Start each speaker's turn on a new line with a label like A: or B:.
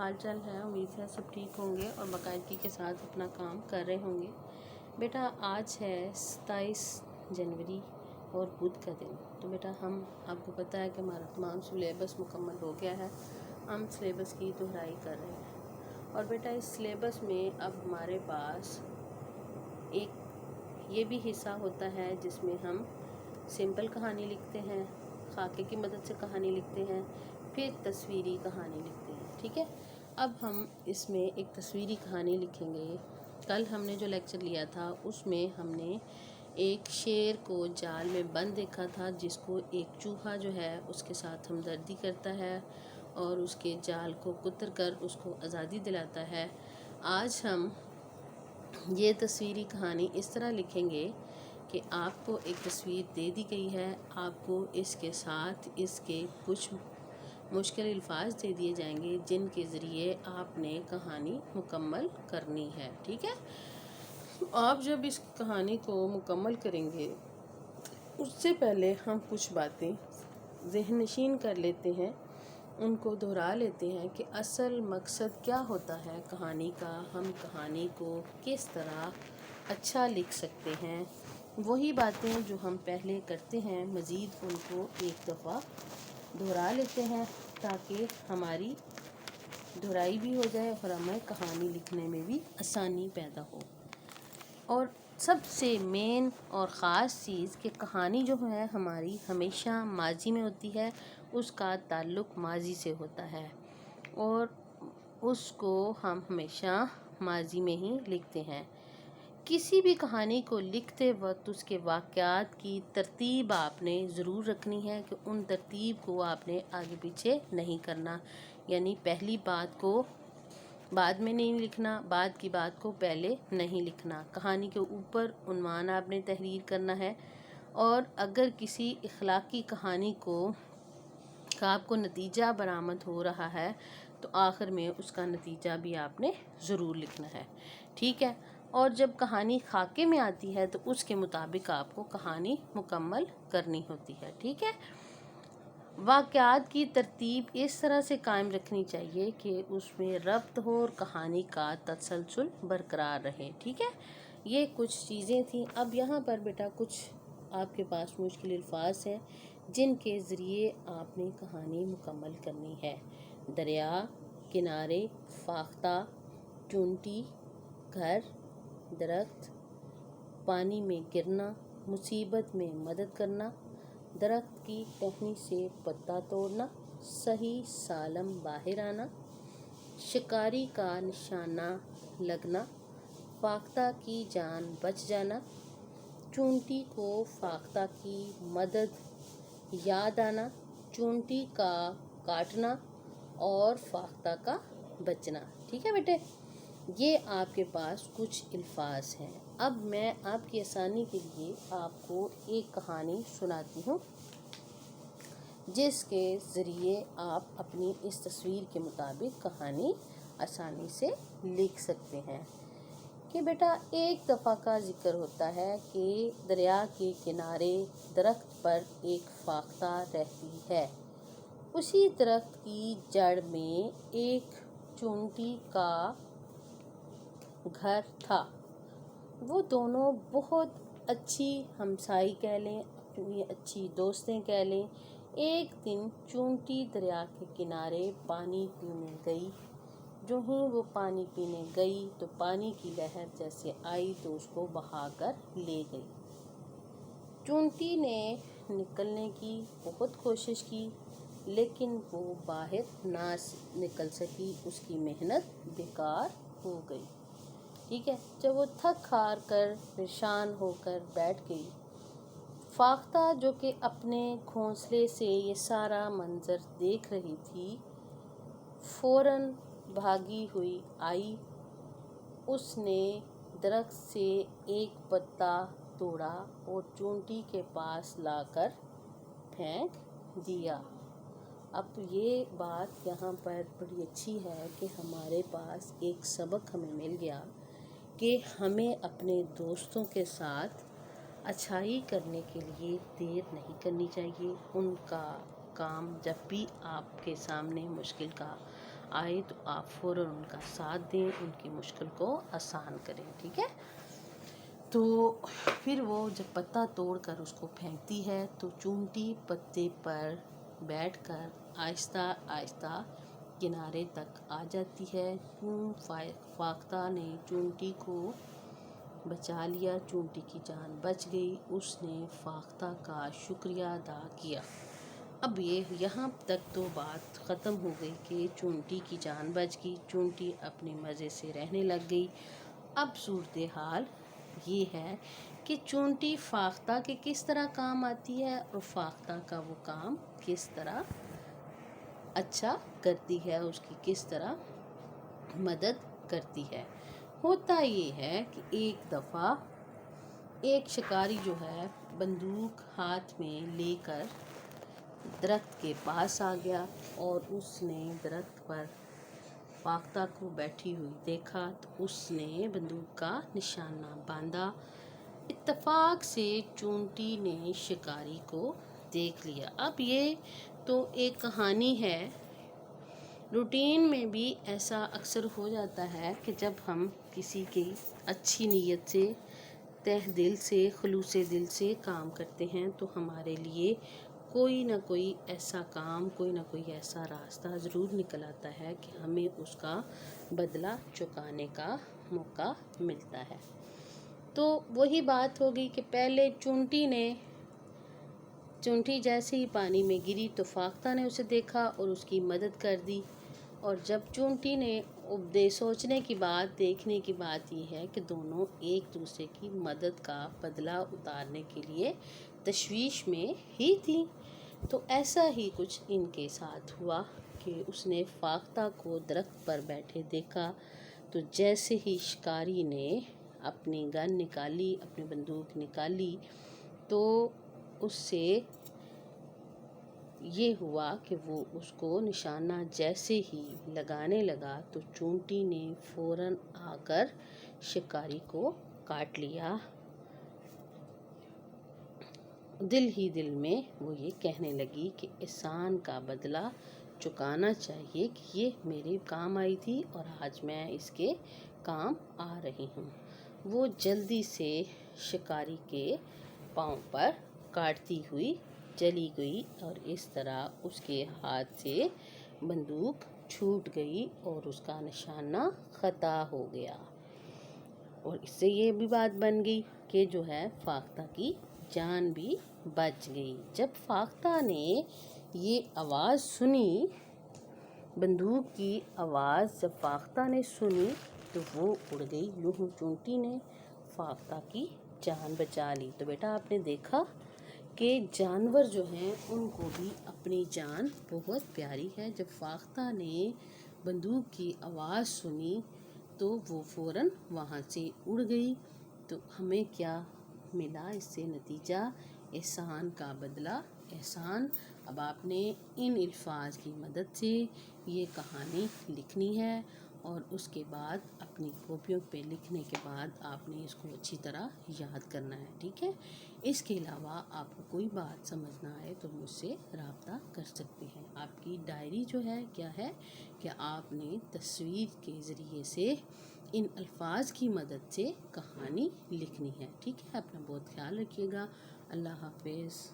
A: حال چال ہے؟ امید ہے سب ٹھیک ہوں گے اور باقاعدگی کے ساتھ اپنا کام کر رہے ہوں گے۔ بیٹا آج ہے 27 جنوری اور بدھ کا دن۔ تو بیٹا آپ کو پتہ ہے کہ ہمارا تمام سلیبس مکمل ہو گیا ہے، ہم سلیبس کی دہرائی کر رہے ہیں۔ اور بیٹا اس سلیبس میں اب ہمارے پاس ایک یہ بھی حصہ ہوتا ہے جس میں ہم سمپل کہانی لکھتے ہیں، خاکے کی مدد سے کہانی لکھتے ہیں، پھر تصویری کہانی لکھتے ہیں۔ ٹھیک ہے، اب ہم اس میں ایک تصویری کہانی لکھیں گے۔ کل ہم نے جو لیکچر لیا تھا اس میں ہم نے ایک شیر کو جال میں بند دیکھا تھا، جس کو ایک چوہا جو ہے اس کے ساتھ ہمدردی کرتا ہے اور اس کے جال کو کتر کر اس کو آزادی دلاتا ہے۔ آج ہم یہ تصویری کہانی اس طرح لکھیں گے کہ آپ کو ایک تصویر دے دی گئی ہے، آپ کو اس کے ساتھ اس کے کچھ مشکل الفاظ دے دیے جائیں گے جن کے ذریعے آپ نے کہانی مکمل کرنی ہے۔ ٹھیک ہے، آپ جب اس کہانی کو مکمل کریں گے اس سے پہلے ہم کچھ باتیں ذہن نشین کر لیتے ہیں، ان کو دہرا لیتے ہیں کہ اصل مقصد کیا ہوتا ہے کہانی کا، ہم کہانی کو کس طرح اچھا لکھ سکتے ہیں۔ وہی باتیں جو ہم پہلے کرتے ہیں مزید ان کو ایک دفعہ دہرا لیتے ہیں تاکہ ہماری دہرائی بھی ہو جائے اور ہمیں کہانی لکھنے میں بھی آسانی پیدا ہو۔ اور سب سے مین اور خاص چیز کہ کہانی جو ہے ہماری ہمیشہ ماضی میں ہوتی ہے، اس کا تعلق ماضی سے ہوتا ہے اور اس کو ہم ہمیشہ ماضی میں ہی لکھتے ہیں۔ کسی بھی کہانی کو لکھتے وقت اس کے واقعات کی ترتیب آپ نے ضرور رکھنی ہے کہ ان ترتیب کو آپ نے آگے پیچھے نہیں کرنا، یعنی پہلی بات کو بعد میں نہیں لکھنا، بعد کی بات کو پہلے نہیں لکھنا۔ کہانی کے اوپر عنوان آپ نے تحریر کرنا ہے، اور اگر کسی اخلاقی کہانی کا آپ کو نتیجہ برآمد ہو رہا ہے تو آخر میں اس کا نتیجہ بھی آپ نے ضرور لکھنا ہے۔ ٹھیک ہے، اور جب کہانی خاکے میں آتی ہے تو اس کے مطابق آپ کو کہانی مکمل کرنی ہوتی ہے۔ ٹھیک ہے، واقعات کی ترتیب اس طرح سے قائم رکھنی چاہیے کہ اس میں ربط ہو اور کہانی کا تسلسل برقرار رہے۔ ٹھیک ہے، یہ کچھ چیزیں تھیں۔ اب یہاں پر بیٹا کچھ آپ کے پاس مشکل الفاظ ہیں جن کے ذریعے آپ نے کہانی مکمل کرنی ہے۔ دریا، کنارے، فاختہ، چونٹی، گھر، درخت، پانی میں گرنا، مصیبت میں مدد کرنا، درخت کی ٹہنی سے پتا توڑنا، صحیح سالم باہر آنا، شکاری کا نشانہ لگنا، فاختہ کی جان بچ جانا، چونٹی کو فاختہ کی مدد یاد آنا، چونٹی کا کاٹنا اور فاختہ کا بچنا۔ ٹھیک ہے بیٹے، یہ آپ کے پاس کچھ الفاظ ہیں۔ اب میں آپ کی آسانی کے لیے آپ کو ایک کہانی سناتی ہوں جس کے ذریعے آپ اپنی اس تصویر کے مطابق کہانی آسانی سے لکھ سکتے ہیں۔ کہ بیٹا ایک دفعہ کا ذکر ہوتا ہے کہ دریا کے کنارے درخت پر ایک فاختہ رہتی ہے۔ اسی درخت کی جڑ میں ایک چونٹی کا گھر تھا۔ وہ دونوں بہت اچھی ہمسائی کہہ لیں، اچھی دوستیں کہہ لیں۔ ایک دن چونٹی دریا کے کنارے پانی پینے گئی۔ جو ہی وہ پانی پینے گئی تو پانی کی لہر جیسے آئی تو اس کو بہا کر لے گئی۔ چونٹی نے نکلنے کی بہت کوشش کی لیکن وہ باہر نہ نکل سکی، اس کی محنت بیکار ہو گئی۔ ٹھیک ہے، جب وہ تھک ہار کر پریشان ہو کر بیٹھ گئی، فاختہ جو کہ اپنے گھونسلے سے یہ سارا منظر دیکھ رہی تھی فوراً بھاگی ہوئی آئی۔ اس نے درخت سے ایک پتا توڑا اور چونٹی کے پاس لا کر پھینک دیا۔ اب یہ بات یہاں پر بڑی اچھی ہے کہ ہمارے پاس ایک سبق ہمیں مل گیا کہ ہمیں اپنے دوستوں کے ساتھ اچھائی کرنے کے لیے دیر نہیں کرنی چاہیے۔ ان کا کام جب بھی آپ کے سامنے مشکل کا آئے تو آپ فوراً ان کا ساتھ دیں، ان کی مشکل کو آسان کریں، ٹھیک ہے۔ تو پھر وہ جب پتا توڑ کر اس کو پھینکتی ہے تو چونٹی پتے پر بیٹھ کر آہستہ آہستہ کنارے تک آ جاتی ہے۔ فاختہ نے چونٹی کو بچا لیا، چونٹی کی جان بچ گئی، اس نے فاختہ کا شکریہ ادا کیا۔ اب یہاں تک تو بات ختم ہو گئی کہ چونٹی کی جان بچ گئی، چونٹی اپنے مزے سے رہنے لگ گئی۔ اب صورتحال یہ ہے کہ چونٹی فاختہ کے کس طرح کام آتی ہے اور فاختہ کا وہ کام کس طرح اچھا کرتی ہے، اس کی کس طرح مدد کرتی ہے۔ ہوتا یہ ہے کہ ایک دفعہ ایک شکاری جو ہے بندوق ہاتھ میں لے کر درخت کے پاس آ گیا اور اس نے درخت پر فاختہ کو بیٹھی ہوئی دیکھا تو اس نے بندوق کا نشانہ باندھا۔ اتفاق سے چونٹی نے شکاری کو دیکھ لیا۔ اب یہ تو ایک کہانی ہے، روٹین میں بھی ایسا اکثر ہو جاتا ہے کہ جب ہم کسی کی اچھی نیت سے، تہ دل سے، خلوص دل سے کام کرتے ہیں تو ہمارے لیے کوئی نہ کوئی ایسا کام، کوئی نہ کوئی ایسا راستہ ضرور نکل آتا ہے کہ ہمیں اس کا بدلہ چکانے کا موقع ملتا ہے۔ تو وہی بات ہوگی کہ پہلے چونٹی جیسے ہی پانی میں گری تو فاختہ نے اسے دیکھا اور اس کی مدد کر دی، اور جب چونٹی نے سوچنے کی بات، دیکھنے کی بات یہ ہے کہ دونوں ایک دوسرے کی مدد کا بدلہ اتارنے کے لیے تشویش میں ہی تھی، تو ایسا ہی کچھ ان کے ساتھ ہوا کہ اس نے فاختہ کو درخت پر بیٹھے دیکھا تو جیسے ہی شکاری نے اپنی گن نکالی، اپنی بندوق نکالی، تو اس سے یہ ہوا کہ وہ اس کو نشانہ جیسے ہی لگانے لگا تو چونٹی نے فوراً آ کر شکاری کو کاٹ لیا۔ دل ہی دل میں وہ یہ کہنے لگی کہ احسان کا بدلہ چکانا چاہیے کہ یہ میرے کام آئی تھی اور آج میں اس کے کام آ رہی ہوں۔ وہ جلدی سے شکاری کے پاؤں پر کاٹتی ہوئی چلی گئی اور اس طرح اس کے ہاتھ سے بندوق چھوٹ گئی اور اس کا نشانہ خطا ہو گیا، اور اس سے یہ بھی بات بن گئی کہ جو ہے فاختہ کی جان بھی بچ گئی۔ جب فاختہ نے یہ آواز سنی، بندوق کی آواز جب فاختہ نے سنی تو وہ اڑ گئی، یوں چونٹی نے فاختہ کی جان بچا لی۔ تو بیٹا آپ نے دیکھا کہ جانور جو ہیں ان کو بھی اپنی جان بہت پیاری ہے۔ جب فاختہ نے بندوق کی آواز سنی تو وہ فوراً وہاں سے اڑ گئی۔ تو ہمیں کیا ملا اس سے نتیجہ؟ احسان کا بدلہ احسان۔ اب آپ نے ان الفاظ کی مدد سے یہ کہانی لکھنی ہے اور اس کے بعد اپنی کاپیوں پہ لکھنے کے بعد آپ نے اس کو اچھی طرح یاد کرنا ہے، ٹھیک ہے۔ اس کے علاوہ آپ کو کوئی بات سمجھ نہ آئے تو مجھ سے رابطہ کر سکتے ہیں۔ آپ کی ڈائری جو ہے کیا ہے کہ آپ نے تصویر کے ذریعے سے ان الفاظ کی مدد سے کہانی لکھنی ہے، ٹھیک ہے۔ اپنا بہت خیال رکھیے گا۔ اللہ حافظ۔